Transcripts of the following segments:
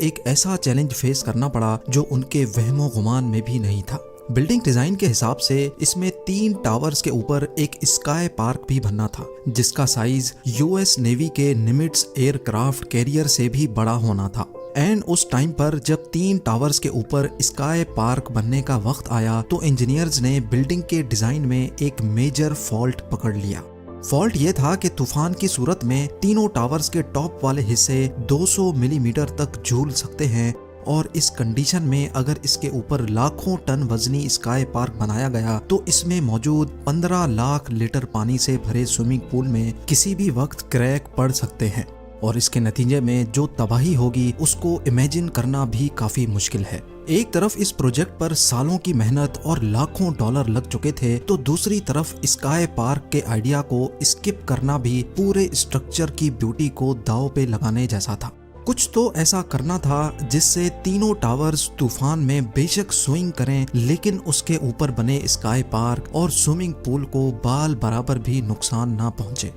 एक ऐसा challenge face करना पड़ा जो उनके वहमो गुमान में भी नहीं था। बिल्डिंग डिजाइन के हिसाब से इसमें 3 टावर्स के ऊपर एक स्काई पार्क भी बनना था, जिसका साइज यूएस नेवी के निमिट्स एयरक्राफ्ट कैरियर से भी बड़ा होना था। एंड उस टाइम पर जब 3 टावर्स के ऊपर स्काई पार्क बनने का वक्त आया तो इंजीनियर्स ने बिल्डिंग के डिजाइन में एक मेजर फॉल्ट पकड़ लिया। फॉल्ट ये था कि तूफान की सूरत में तीनों टावर्स के टॉप वाले हिस्से 200 मिलीमीटर तक झूल सकते हैं, और इस कंडीशन में अगर इसके ऊपर लाखों टन वजनी स्काई पार्क बनाया गया तो इसमें मौजूद 15 लाख लीटर पानी से भरे स्विमिंग पूल में किसी भी वक्त क्रैक पड़ सकते हैं, और इसके नतीजे में जो तबाही होगी उसको इमेजिन करना भी काफी मुश्किल है। एक तरफ इस प्रोजेक्ट पर सालों की मेहनत और लाखों डॉलर लग चुके थे, तो दूसरी तरफ स्काई पार्क के आइडिया को स्किप करना भी पूरे स्ट्रक्चर की ब्यूटी को दांव पे लगाने जैसा था। कुछ तो ऐसा करना था जिससे तीनों टावर्स तूफान में बेशक स्विंग करें, लेकिन उसके ऊपर बने स्काई पार्क और स्विमिंग पूल को बाल बराबर भी नुकसान ना पहुंचे।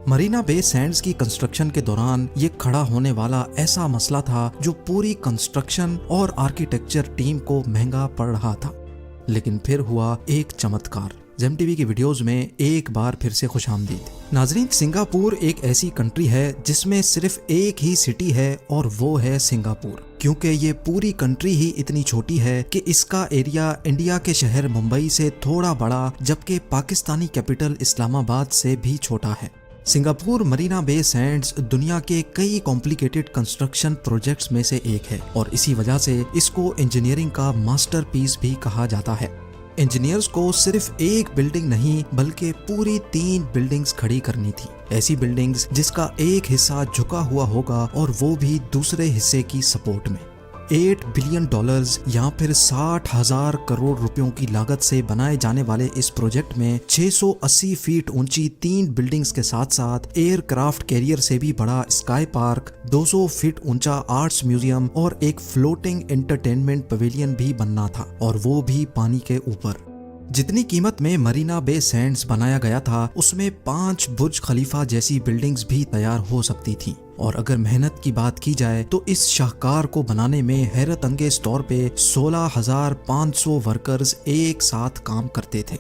मरीना बे सैंड्स की कंस्ट्रक्शन के दौरान ये खड़ा होने वाला ऐसा मसला था जो पूरी कंस्ट्रक्शन और आर्किटेक्चर टीम को महंगा पड़ रहा था। लेकिन फिर हुआ एक चमत्कार। जेम टीवी की वीडियोस में एक बार फिर से खुशामदीद। नाजरीन, सिंगापुर एक ऐसी कंट्री है जिसमें सिर्फ एक ही सिटी है और वो है सिंगापुर। क्योंकि ये पूरी कंट्री ही इतनी छोटी है कि इसका एरिया इंडिया के शहर मुंबई से थोड़ा बड़ा, जबकि पाकिस्तानी कैपिटल इस्लामाबाद से भी छोटा है। सिंगापुर मरीना बे सैंड्स दुनिया के कई कॉम्प्लिकेटेड कंस्ट्रक्शन प्रोजेक्ट्स में से एक है, और इसी वजह से इसको इंजीनियरिंग का मास्टरपीस भी कहा जाता है। इंजीनियर्स को सिर्फ एक बिल्डिंग नहीं बल्कि पूरी 3 बिल्डिंग्स खड़ी करनी थी। ऐसी बिल्डिंग्स जिसका एक हिस्सा झुका हुआ होगा और वो भी दूसरे हिस्से की सपोर्ट में। $8 बिलियन या फिर 60,000 करोड़ रुपयों की लागत से बनाए जाने वाले इस प्रोजेक्ट में 680 फीट ऊंची 3 बिल्डिंग्स के साथ साथ एयरक्राफ्ट कैरियर से भी बड़ा स्काई पार्क, 200 फीट ऊंचा आर्ट्स म्यूजियम और एक फ्लोटिंग एंटरटेनमेंट पवेलियन भी बनना था, और वो भी पानी के ऊपर। जितनी कीमत में मरीना बे सैंड्स बनाया गया था उसमें 5 बुर्ज खलीफा जैसी बिल्डिंग्स भी तैयार हो सकती थी। और अगर मेहनत की बात की जाए तो इस शाहकार को बनाने में हैरत अंगेज तौर पे 16,500 वर्कर्स एक साथ काम करते थे।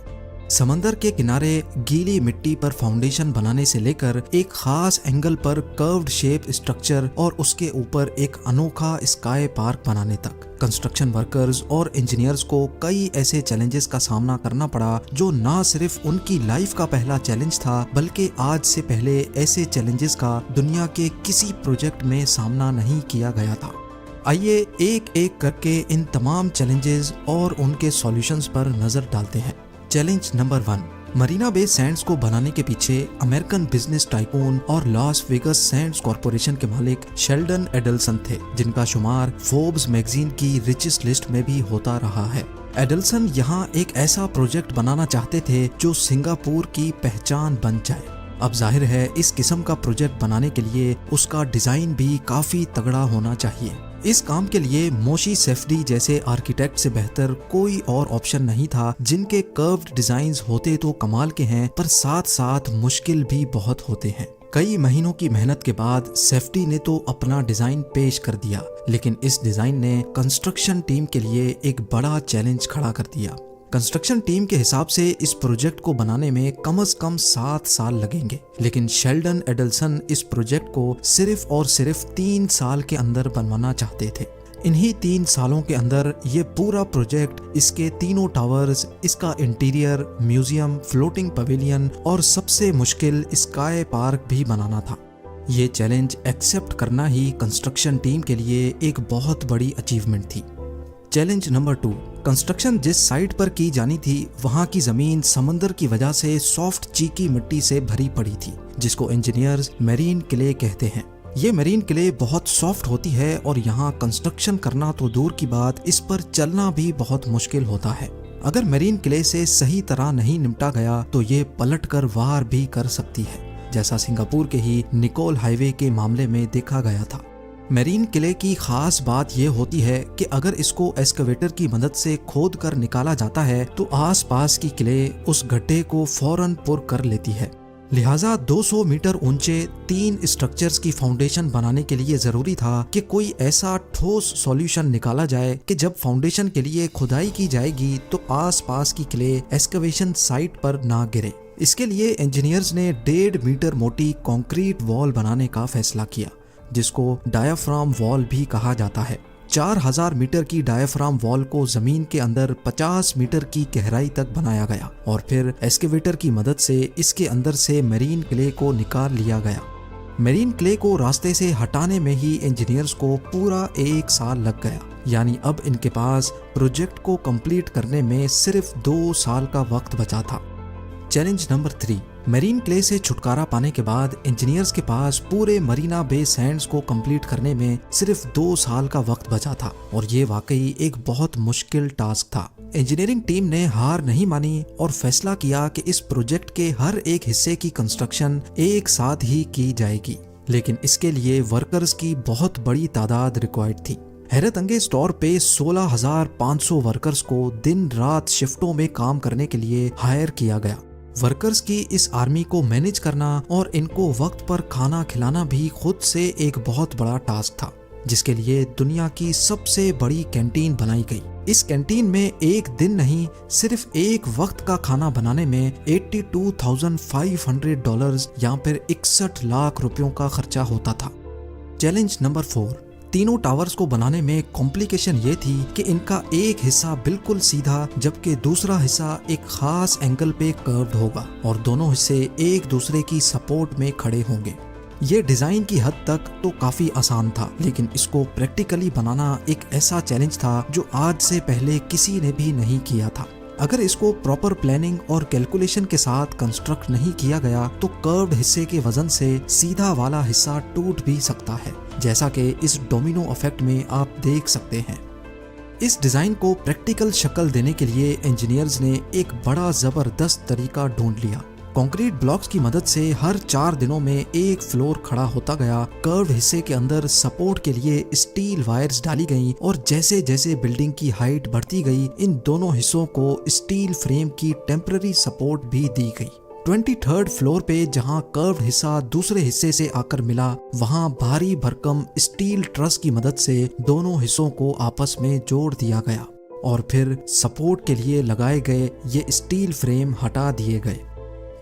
समंदर के किनारे गीली मिट्टी पर फाउंडेशन बनाने से लेकर एक खास एंगल पर कर्व्ड शेप स्ट्रक्चर और उसके ऊपर एक अनोखा स्काई पार्क बनाने तक कंस्ट्रक्शन वर्कर्स और इंजीनियर्स को कई ऐसे चैलेंजेस का सामना करना पड़ा जो ना सिर्फ उनकी लाइफ का पहला चैलेंज था, बल्कि आज से पहले ऐसे चैलेंजेस का दुनिया के किसी प्रोजेक्ट में सामना नहीं किया गया था। आइए एक एक करके इन तमाम चैलेंजेस और उनके सॉल्यूशंस पर नजर डालते हैं। Challenge number 1, Marina Bay Sands को बनाने के पीछे अमेरिकन बिजनेस टाइकून और लॉस वेगस सैंड्स कॉरपोरेशन के मालिक शेल्डन एडल्सन थे, जिनका शुमार फोर्ब्स मैगजीन की रिचेस्ट लिस्ट में भी होता रहा है। एडल्सन यहाँ एक ऐसा प्रोजेक्ट बनाना चाहते थे जो सिंगापुर की पहचान बन जाए। अब जाहिर है इस किस्म का प्रोजेक्ट बनाने के लिए उसका डिजाइन भी काफी तगड़ा होना चाहिए। इस काम के लिए मोशी सेफ्डी जैसे आर्किटेक्ट से बेहतर कोई और ऑप्शन नहीं था, जिनके कर्व्ड डिजाइन्स होते तो कमाल के हैं पर साथ साथ मुश्किल भी बहुत होते हैं। कई महीनों की मेहनत के बाद सेफ्टी ने तो अपना डिजाइन पेश कर दिया, लेकिन इस डिजाइन ने कंस्ट्रक्शन टीम के लिए एक बड़ा चैलेंज खड़ा कर दिया। कंस्ट्रक्शन टीम के हिसाब से इस प्रोजेक्ट को बनाने में कम से कम 7 साल लगेंगे, लेकिन शेल्डन एडल्सन इस प्रोजेक्ट को सिर्फ और सिर्फ 3 साल के अंदर बनवाना चाहते थे। इन्हीं 3 सालों के अंदर ये पूरा प्रोजेक्ट, इसके तीनों टावर्स, इसका इंटीरियर, म्यूजियम, फ्लोटिंग पवेलियन और सबसे मुश्किल स्काई पार्क भी बनाना था। ये चैलेंज एक्सेप्ट करना ही कंस्ट्रक्शन टीम के लिए एक बहुत बड़ी अचीवमेंट थी। चैलेंज नंबर 2, कंस्ट्रक्शन जिस साइट पर की जानी थी वहां की जमीन समंदर की वजह से सॉफ्ट चीकी मिट्टी से भरी पड़ी थी, जिसको इंजीनियर्स मैरीन क्ले कहते हैं। ये मैरीन क्ले बहुत सॉफ्ट होती है और यहाँ कंस्ट्रक्शन करना तो दूर की बात, इस पर चलना भी बहुत मुश्किल होता है। अगर मैरीन क्ले से सही तरह नहीं निपटा गया तो ये पलट कर वार भी कर सकती है, जैसा सिंगापुर के ही निकोल हाईवे के मामले में देखा गया था। मैरीन किले की खास बात यह होती है कि अगर इसको एस्केवेटर की मदद से खोद कर निकाला जाता है तो आसपास की किले उस गड्ढे को फौरन पुर कर लेती है। लिहाजा 200 मीटर ऊंचे 3 स्ट्रक्चर्स की फाउंडेशन बनाने के लिए जरूरी था कि कोई ऐसा ठोस सॉल्यूशन निकाला जाए कि जब फाउंडेशन के लिए खुदाई की जाएगी तो आसपास की क्ले एक्सकवेशन साइट पर ना गिरे। इसके लिए इंजीनियर्स ने 1.5 मीटर मोटी कंक्रीट वॉल बनाने का फैसला किया, जिसको डायाफ्राम वॉल भी कहा जाता है। 4000 मीटर की डायाफ्राम वॉल को जमीन के अंदर 50 मीटर की गहराई तक बनाया गया और फिर एक्सकेवेटर की मदद से इसके अंदर से मेरीन क्ले को निकाल लिया गया। मेरीन क्ले को रास्ते से हटाने में ही इंजीनियर्स को पूरा 1 साल लग गया, यानी अब इनके पास प्रोजेक्ट को कंप्लीट करने में सिर्फ 2 साल का वक्त बचा था। चैलेंज नंबर 3, मेरीन क्ले से छुटकारा पाने के बाद इंजीनियर्स के पास पूरे मरीना बे सैंड्स को कंप्लीट करने में सिर्फ 2 साल का वक्त बचा था और ये वाकई एक बहुत मुश्किल टास्क था। इंजीनियरिंग टीम ने हार नहीं मानी और फैसला किया कि इस प्रोजेक्ट के हर एक हिस्से की कंस्ट्रक्शन एक साथ ही की जाएगी, लेकिन इसके लिए वर्कर्स की बहुत बड़ी तादाद रिक्वायर्ड थी। हैरत अंगेज तौर पे 16,500 वर्कर्स को दिन रात शिफ्टों में काम करने के लिए हायर किया गया। वर्कर्स की इस आर्मी को मैनेज करना और इनको वक्त पर खाना खिलाना भी खुद से एक बहुत बड़ा टास्क था, जिसके लिए दुनिया की सबसे बड़ी कैंटीन बनाई गई। इस कैंटीन में एक दिन नहीं, सिर्फ एक वक्त का खाना बनाने में $82,500 या फिर 61 लाख रुपयों का खर्चा होता था। चैलेंज नंबर 4, तीनों टावर्स को बनाने में कॉम्प्लिकेशन ये थी कि इनका एक हिस्सा बिल्कुल सीधा जबकि दूसरा हिस्सा एक खास एंगल पे कर्व्ड होगा और दोनों हिस्से एक दूसरे की सपोर्ट में खड़े होंगे। ये डिजाइन की हद तक तो काफी आसान था, लेकिन इसको प्रैक्टिकली बनाना एक ऐसा चैलेंज था जो आज से पहले किसी ने भी नहीं किया था। अगर इसको प्रॉपर प्लानिंग और कैलकुलेशन के साथ कंस्ट्रक्ट नहीं किया गया तो कर्व्ड हिस्से के वजन से सीधा वाला हिस्सा टूट भी सकता है, जैसा कि इस डोमिनो इफेक्ट में आप देख सकते हैं। इस डिजाइन को प्रैक्टिकल शक्ल देने के लिए इंजीनियर्स ने एक बड़ा जबरदस्त तरीका ढूंढ लिया। कंक्रीट ब्लॉक्स की मदद से हर 4 दिनों में एक फ्लोर खड़ा होता गया। कर्व्ड हिस्से के अंदर सपोर्ट के लिए स्टील वायर्स डाली गईं और जैसे जैसे बिल्डिंग की हाइट बढ़ती गई, इन दोनों हिस्सों को स्टील फ्रेम की टेम्पररी सपोर्ट भी दी गई। 23rd फ्लोर पे जहां कर्व्ड हिस्सा दूसरे हिस्से से आकर मिला, वहां भारी भरकम स्टील ट्रस की मदद से दोनों हिस्सों को आपस में जोड़ दिया गया और फिर सपोर्ट के लिए लगाए गए ये स्टील फ्रेम हटा दिए गए।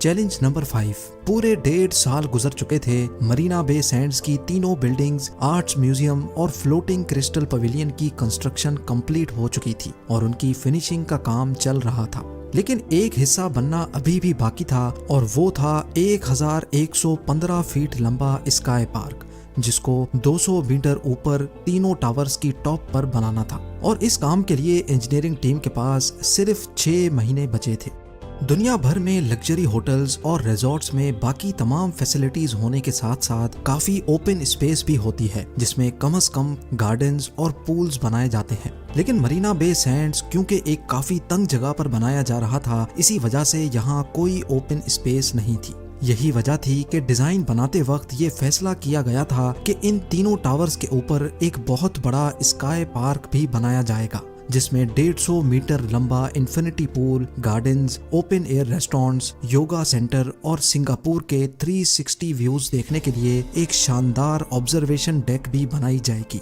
चैलेंज नंबर 5, पूरे 1.5 साल गुजर चुके थे। मरीना बे सैंड्स की तीनों बिल्डिंग्स, आर्ट्स म्यूजियम और फ्लोटिंग क्रिस्टल पवेलियन की कंस्ट्रक्शन कंप्लीट हो चुकी थी और उनकी फिनिशिंग का काम चल रहा था, लेकिन एक हिस्सा बनना अभी भी बाकी था और वो था 1115 फीट लंबा स्काई पार्क, जिसको 200 मीटर ऊपर तीनों टावर्स की टॉप पर बनाना था और इस काम के लिए इंजीनियरिंग टीम के पास सिर्फ 6 महीने बचे थे। दुनिया भर में लग्जरी होटल्स और रिजॉर्ट्स में बाकी तमाम फैसिलिटीज होने के साथ साथ काफी ओपन स्पेस भी होती है, जिसमें कम से कम गार्डन्स और पूल्स बनाए जाते हैं। लेकिन मरीना बे सैंड्स क्योंकि एक काफी तंग जगह पर बनाया जा रहा था, इसी वजह से यहाँ कोई ओपन स्पेस नहीं थी। यही वजह थी कि डिजाइन बनाते वक्त ये फैसला किया गया था कि इन तीनों टावर्स के ऊपर एक बहुत बड़ा स्काई पार्क भी बनाया जाएगा, जिसमें 150 मीटर लंबा infinity pool, gardens, open air restaurants, yoga centre और सिंगापुर के 360 व्यूज देखने के लिए एक शानदार ऑब्जर्वेशन डेक भी बनाई जाएगी।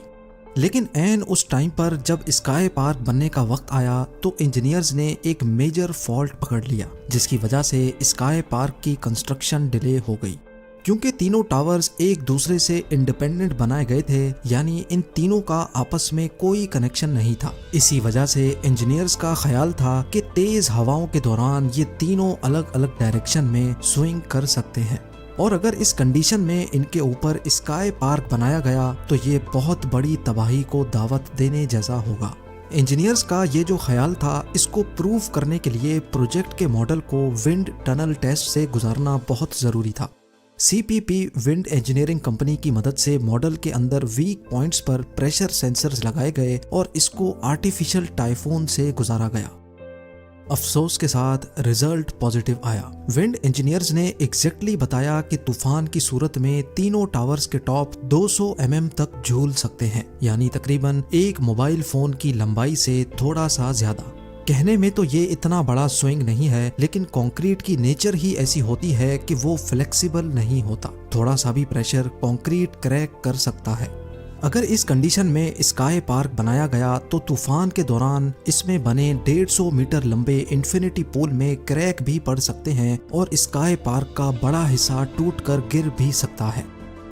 लेकिन ऐन उस टाइम पर जब स्काई पार्क बनने का वक्त आया तो इंजीनियर्स ने एक मेजर फॉल्ट पकड़ लिया, जिसकी वजह से स्काई पार्क की कंस्ट्रक्शन डिले हो गई। क्योंकि तीनों टावर्स एक दूसरे से इंडिपेंडेंट बनाए गए थे, यानी इन तीनों का आपस में कोई कनेक्शन नहीं था। इसी वजह से इंजीनियर्स का ख्याल था कि तेज हवाओं के दौरान ये तीनों अलग अलग डायरेक्शन में स्विंग कर सकते हैं और अगर इस कंडीशन में इनके ऊपर स्काई पार्क बनाया गया तो ये बहुत बड़ी तबाही को दावत देने जैसा होगा। इंजीनियर्स का ये जो ख्याल था, इसको प्रूव करने के लिए प्रोजेक्ट के मॉडल को विंड टनल टेस्ट से गुजारना बहुत जरूरी था। CPP विंड इंजीनियरिंग कंपनी की मदद से मॉडल के अंदर वीक पॉइंट्स पर प्रेशर सेंसर्स लगाए गए और इसको आर्टिफिशियल टाइफून से गुजारा गया। अफसोस के साथ रिजल्ट पॉजिटिव आया। विंड इंजीनियर्स ने एग्जैक्टली बताया कि तूफान की सूरत में तीनों टावर्स के टॉप 200 mm तक झूल सकते हैं, यानी तकरीबन एक मोबाइल फोन की लंबाई से थोड़ा सा ज्यादा। कहने में तो ये इतना बड़ा स्विंग नहीं है, लेकिन कंक्रीट की नेचर ही ऐसी होती है कि वो फ्लेक्सिबल नहीं होता। थोड़ा सा भी प्रेशर कंक्रीट क्रैक कर सकता है। अगर इस कंडीशन में स्काई पार्क बनाया गया तो तूफान के दौरान इसमें बने 150 मीटर लंबे इंफिनिटी पूल में क्रैक भी पड़ सकते हैं और स्काई पार्क का बड़ा हिस्सा टूटकर गिर भी सकता है।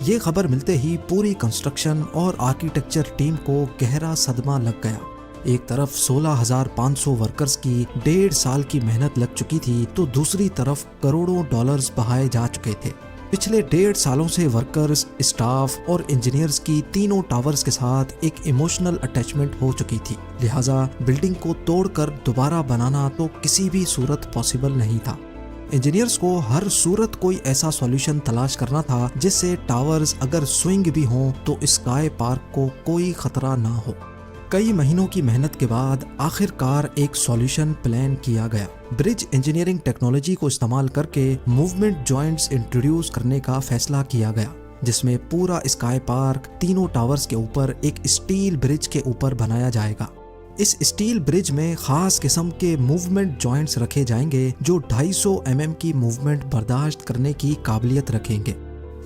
ये खबर मिलते ही पूरी कंस्ट्रक्शन और आर्किटेक्चर टीम को गहरा सदमा लग गया। एक तरफ 16,500 वर्कर्स की 1.5 साल की मेहनत लग चुकी थी, तो दूसरी तरफ करोड़ों डॉलर्स बहाए जा चुके थे। पिछले 1.5 सालों से वर्कर्स, स्टाफ और इंजीनियर्स की तीनों टावर्स के साथ एक इमोशनल अटैचमेंट हो चुकी थी। लिहाजा बिल्डिंग को तोड़कर दोबारा बनाना तो किसी भी सूरत पॉसिबल नहीं था। इंजीनियर्स को हर सूरत कोई ऐसा सॉल्यूशन तलाश करना था जिससे टावर्स अगर स्विंग भी हों तो स्काई पार्क को कोई खतरा ना हो। कई महीनों की मेहनत के बाद आखिरकार एक सॉल्यूशन प्लान किया गया। ब्रिज इंजीनियरिंग टेक्नोलॉजी को इस्तेमाल करके मूवमेंट जॉइंट्स इंट्रोड्यूस करने का फैसला किया गया, जिसमें पूरा स्काई पार्क तीनों टावर्स के ऊपर एक स्टील ब्रिज के ऊपर बनाया जाएगा। इस स्टील ब्रिज में खास किस्म के मूवमेंट जॉइंट्स रखे जाएंगे जो 250 mm की मूवमेंट बर्दाश्त करने की काबिलियत रखेंगे।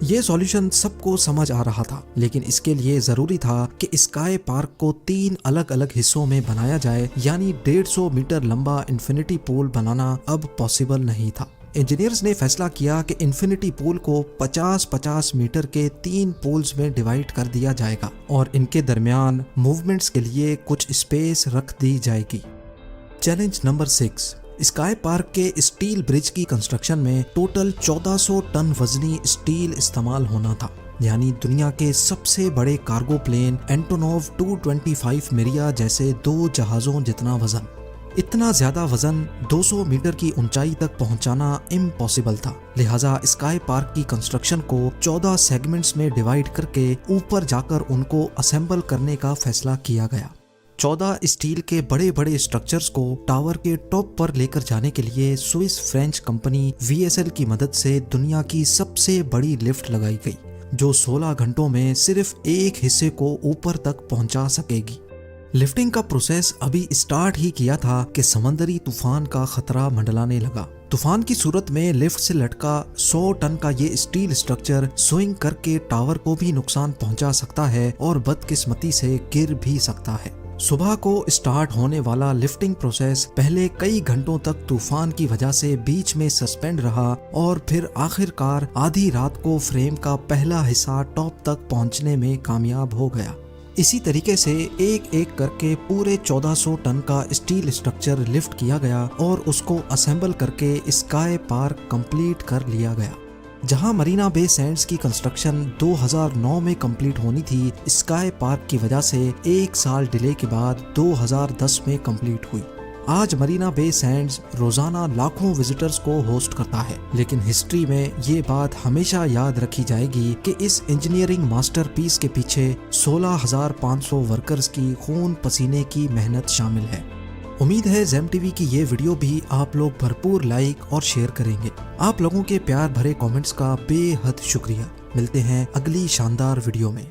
ये सॉल्यूशन सबको समझ आ रहा था, लेकिन इसके लिए जरूरी था कि स्काई पार्क को 3 अलग अलग हिस्सों में बनाया जाए, यानी 150 मीटर लंबा इंफिनिटी पूल बनाना अब पॉसिबल नहीं था। इंजीनियर्स ने फैसला किया कि इंफिनिटी पूल को 50-50 मीटर के 3 पूल्स में डिवाइड कर दिया जाएगा और इनके दरमियान मूवमेंट्स के लिए कुछ स्पेस रख दी जाएगी। चैलेंज नंबर 6, स्काई पार्क के स्टील ब्रिज की कंस्ट्रक्शन में टोटल 1400 टन वजनी स्टील इस्तेमाल होना था, यानी दुनिया के सबसे बड़े कार्गो प्लेन एंटोनोव 225 मिरिया जैसे 2 जहाजों जितना वजन। इतना ज्यादा वजन 200 मीटर की ऊंचाई तक पहुंचाना इम्पॉसिबल था। लिहाजा स्काई पार्क की कंस्ट्रक्शन को 14 सेगमेंट्स में डिवाइड करके ऊपर जाकर उनको असेंबल करने का फैसला किया गया। 14 स्टील के बड़े बड़े स्ट्रक्चर्स को टावर के टॉप पर लेकर जाने के लिए स्विस फ्रेंच कंपनी VSL की मदद से दुनिया की सबसे बड़ी लिफ्ट लगाई गई, जो 16 घंटों में सिर्फ एक हिस्से को ऊपर तक पहुंचा सकेगी। लिफ्टिंग का प्रोसेस अभी स्टार्ट ही किया था कि समंदरी तूफान का खतरा मंडलाने लगा। तूफान की सूरत में लिफ्ट से लटका 100 टन का ये स्टील स्ट्रक्चर स्विंग करके टावर को भी नुकसान पहुंचा सकता है और बदकिस्मती से गिर भी सकता है। सुबह को स्टार्ट होने वाला लिफ्टिंग प्रोसेस पहले कई घंटों तक तूफान की वजह से बीच में सस्पेंड रहा और फिर आखिरकार आधी रात को फ्रेम का पहला हिस्सा टॉप तक पहुंचने में कामयाब हो गया। इसी तरीके से एक एक करके पूरे 1400 टन का स्टील स्ट्रक्चर लिफ्ट किया गया और उसको असेंबल करके स्काई पार्क कंप्लीट कर लिया गया। जहां मरीना बे सैंड्स की कंस्ट्रक्शन 2009 में कंप्लीट होनी थी, स्काई पार्क की वजह से 1 साल डिले के बाद 2010 में कंप्लीट हुई। आज मरीना बे सैंड्स रोजाना लाखों विजिटर्स को होस्ट करता है, लेकिन हिस्ट्री में ये बात हमेशा याद रखी जाएगी कि इस इंजीनियरिंग मास्टरपीस के पीछे 16,500 वर्कर्स की खून पसीने की मेहनत शामिल है। उम्मीद है ज़ेम टीवी की ये वीडियो भी आप लोग भरपूर लाइक और शेयर करेंगे। आप लोगों के प्यार भरे कमेंट्स का बेहद शुक्रिया। मिलते हैं अगली शानदार वीडियो में।